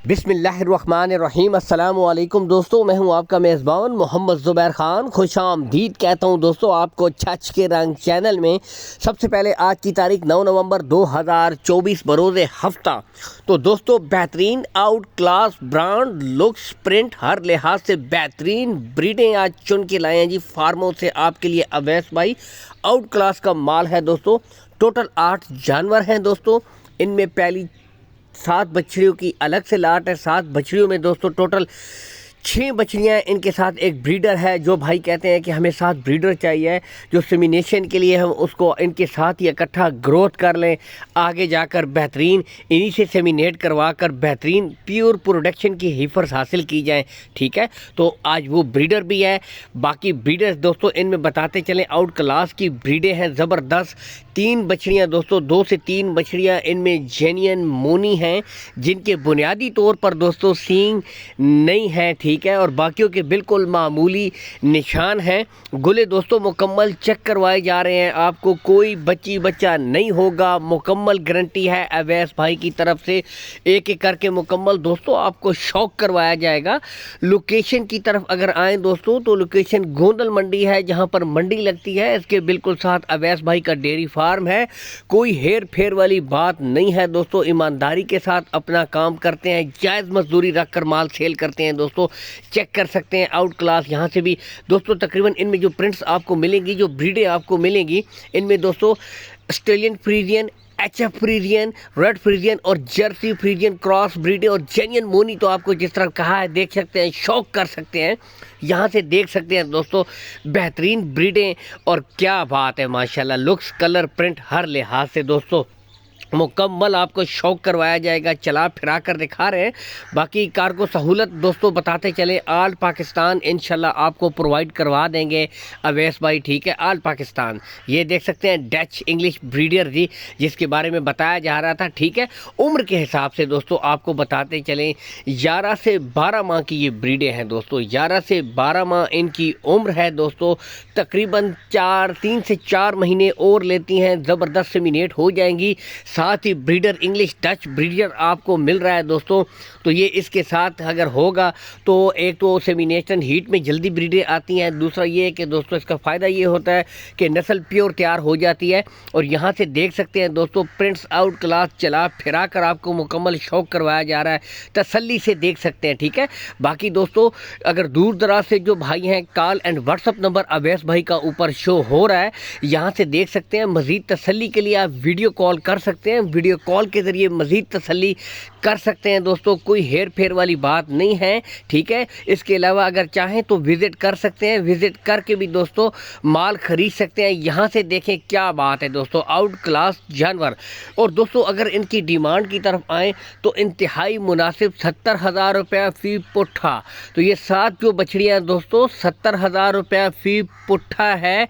बिस्मिल्लाहिर्रहमानिर्रहीम। अस्सलाम वालेकुम दोस्तों, मैं हूं आपका मेज़बान मोहम्मद ज़ुबैर ख़ान। खुश आमदीद कहता हूं दोस्तों आपको छछ के रंग चैनल में। सबसे पहले आज की तारीख 9 नवंबर 2024 बरोज़ हफ्ता। तो दोस्तों बेहतरीन out class brand looks print हर लिहाज से बेहतरीन ब्रीडें आज चुन के लाए हैं जी फार्मों से आपके लिए अवैस भाई। आउट क्लास का माल है दोस्तों। टोटल 8 जानवर हैं दोस्तों। इनमें पहली 7 बछड़ियों की अलग से लाट है। 7 बछड़ियों में दोस्तों टोटल 6 बछड़ियाँ, इनके साथ एक ब्रीडर है। जो भाई कहते हैं कि हमें 7 ब्रीडर चाहिए जो सेमिनेशन के लिए हम उसको इनके साथ ही इकट्ठा ग्रोथ कर लें, आगे जाकर बेहतरीन इन्हीं से सेमिनेट करवा कर बेहतरीन प्योर प्रोडक्शन की हीफर्स हासिल की जाए। ठीक है, तो आज वो ब्रीडर भी है। बाकी ब्रीडर्स दोस्तों इनमें बताते चलें, आउट क्लास की ब्रीडें हैं ज़बरदस्त। 3 बछड़ियाँ दोस्तों, 2 से 3 बछड़ियाँ इनमें जेन्युइन मोनी हैं जिनके बुनियादी तौर पर दोस्तों सींग नहीं है। ठीक है, और बाकियों के बिल्कुल मामूली निशान हैं। गुले दोस्तों मुकम्मल चेक करवाए जा रहे हैं, आपको कोई बच्चा नहीं होगा, मुकम्मल गारंटी है अवैस भाई की तरफ से। एक एक करके मुकम्मल दोस्तों आपको शौक करवाया जाएगा। लोकेशन की तरफ अगर आएँ दोस्तों तो लोकेशन गोंदल मंडी है, जहाँ पर मंडी लगती है। इसके बिल्कुल साथ अवैस भाई का डेयरी फार्म है। कोई हेर फेर वाली बात नहीं है दोस्तों, ईमानदारी के साथ अपना काम करते हैं, जायज़ मजदूरी रख कर माल सेल करते हैं दोस्तों। चेक कर सकते हैं आउट क्लास यहाँ से भी दोस्तों। तकरीबन इनमें जो प्रिंट्स आपको मिलेंगी, जो ब्रीडें आपको मिलेंगी, इनमें दोस्तों Australian Friesian, HF Friesian, red Friesian और जर्सी फ्रीजियन क्रॉस ब्रीडें और जेन्युइन मोनी तो आपको जिस तरह कहा है देख सकते हैं, शौक कर सकते हैं। यहाँ से देख सकते हैं दोस्तों बेहतरीन ब्रीडें, और क्या बात है माशाल्लाह, लुक्स कलर प्रिंट हर लिहाज से दोस्तों मुकम्मल आपको शौक करवाया जाएगा। चला फिरा कर दिखा रहे हैं। बाकी कार्गो सहूलत दोस्तों बताते चले, आल पाकिस्तान इंशाल्लाह आपको प्रोवाइड करवा देंगे अवैस भाई। ठीक है, आल पाकिस्तान। ये देख सकते हैं डच इंग्लिश ब्रीडर जी जिसके बारे में बताया जा रहा था। ठीक है, उम्र के हिसाब से दोस्तों आपको बताते चलें 11 से 12 माह की ये ब्रीडें हैं दोस्तों। 11 से 12 माह इनकी उम्र है दोस्तों। तकरीबन 3 से 4 महीने और लेती हैं, ज़बरदस्त सेमिनेट हो जाएंगी। साथ ही ब्रीडर इंग्लिश डच ब्रीडर आपको मिल रहा है दोस्तों। तो ये इसके साथ अगर होगा तो एक तो सेमिनेशन हीट में जल्दी ब्रीडें आती हैं, दूसरा ये है कि दोस्तों इसका फ़ायदा ये होता है कि नस्ल प्योर तैयार हो जाती है। और यहाँ से देख सकते हैं दोस्तों प्रिंट्स आउट क्लास चला फिरा कर आपको मुकम्मल शौक करवाया जा रहा है, तसल्ली से देख सकते हैं। ठीक है, बाकी दोस्तों अगर दूर दराज से जो भाई हैं, call and WhatsApp number Awais भाई का ऊपर शो हो रहा है, यहाँ से देख सकते हैं। मज़ीद तसल्ली के लिए आप वीडियो कॉल कर सकते हैं, वीडियो कॉल के ज़रिए मज़ीद तसल्ली कर सकते हैं दोस्तों। कोई हेर फेर वाली बात नहीं है। ठीक है, इसके अलावा अगर चाहें तो विज़िट कर सकते हैं, विज़िट करके भी दोस्तों माल ख़रीद सकते हैं। यहाँ से देखें क्या बात है दोस्तों, आउट क्लास जानवर। और दोस्तों अगर इनकी डिमांड की तरफ आएँ तो इंतहाई मुनासिब 70,000 रुपया फ़ी पुट्ठा। तो ये 7 जो बछड़ियाँ दोस्तों 70,000 रुपया फ़ी पुट्ठा है।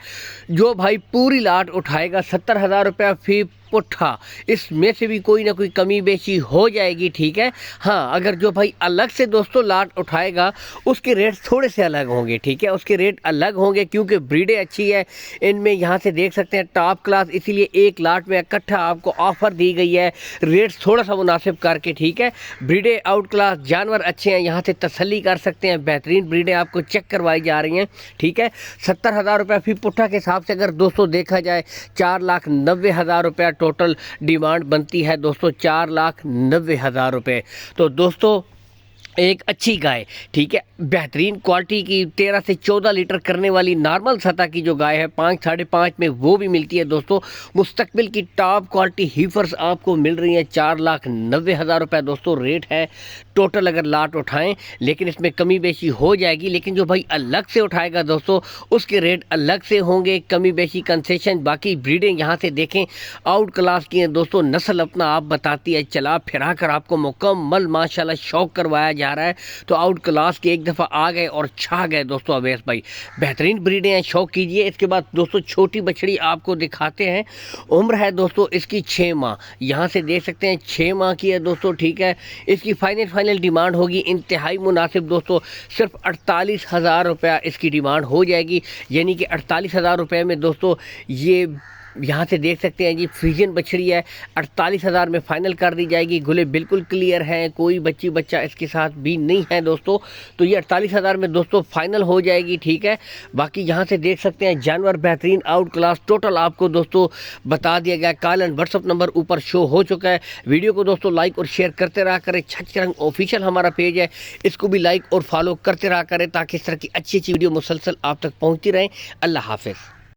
जो भाई पूरी लाट उठाएगा 70,000 रुपया फ़ी पुट्ठा, इसमें से भी कोई ना कोई कमी बेची हो जाएगी। ठीक है, हाँ अगर जो भाई अलग से दोस्तों लाट उठाएगा उसके रेट थोड़े से अलग होंगे। ठीक है, उसके रेट अलग होंगे क्योंकि ब्रीडें अच्छी है इनमें। यहाँ से देख सकते हैं टॉप क्लास, इसीलिए एक लाट में इकट्ठा आपको ऑफ़र दी गई है, रेट थोड़ा सा मुनासिब करके। ठीक है, ब्रीडें आउट क्लास जानवर अच्छे हैं, यहाँ से तसल्ली कर सकते हैं। बेहतरीन ब्रीडें आपको चेक करवाई जा रही हैं। ठीक है, 70,000 रुपया फ़ी पुट्ठा के हिसाब से अगर दोस्तों देखा जाए 4,90,000 रुपया टोटल डिमांड बनती है दोस्तों, 4,90,000 रुपये। तो दोस्तों एक अच्छी गाय, ठीक है, बेहतरीन क्वालिटी की 13 से 14 लीटर करने वाली नॉर्मल सतह की जो गाय है 5 साढ़े 5 में वो भी मिलती है दोस्तों। मुस्तकबिल की टॉप क्वालिटी हीफर्स आपको मिल रही हैं 4,90,000 रुपये दोस्तों रेट है टोटल अगर लाट उठाएं। लेकिन इसमें कमी बेशी हो जाएगी, लेकिन जो भाई अलग से उठाएगा दोस्तों उसके रेट अलग से होंगे, कमी बेशी कंसेशन। बाकी ब्रीडें यहाँ से देखें आउट क्लास की हैं दोस्तों, नस्ल अपना आप बताती है, चला फिरा कर आपको मुकम्मल माशाल्लाह शौक करवाया जा रहा है। तो आउट क्लास के एक दफ़ा आ गए और छा गए दोस्तों अवैस भाई। बेहतरीन ब्रीडें हैं, शौक कीजिए। इसके बाद दोस्तों छोटी बछड़ी आपको दिखाते हैं। उम्र है दोस्तों इसकी 6 माह, यहाँ से देख सकते हैं 6 माह की है दोस्तों। ठीक है, इसकी फाइनल डिमांड होगी इंतहाई मुनासिब दोस्तों, सिर्फ 48,000 रुपया इसकी डिमांड हो जाएगी। यानी कि 48,000 रुपये में दोस्तों ये यहाँ से देख सकते हैं जी फ्रीजियन बछड़ी है, 48,000 में फाइनल कर दी जाएगी। गुले बिल्कुल क्लियर हैं, कोई बच्चा इसके साथ भी नहीं है दोस्तों। तो ये 48,000 में दोस्तों फाइनल हो जाएगी, ठीक है। बाकी यहाँ से देख सकते हैं जानवर बेहतरीन आउट क्लास, टोटल आपको दोस्तों बता दिया गया। कॉल एंड व्हाट्सअप नंबर ऊपर शो हो चुका है। वीडियो को दोस्तों लाइक और शेयर करते रहा करें। छच के रंग ऑफिशियल हमारा पेज है, इसको भी लाइक और फॉलो करते रहा करें ताकि इस तरह की अच्छी वीडियो मुसलसल आप तक पहुँचती रहें। अल्लाह हाफिज़।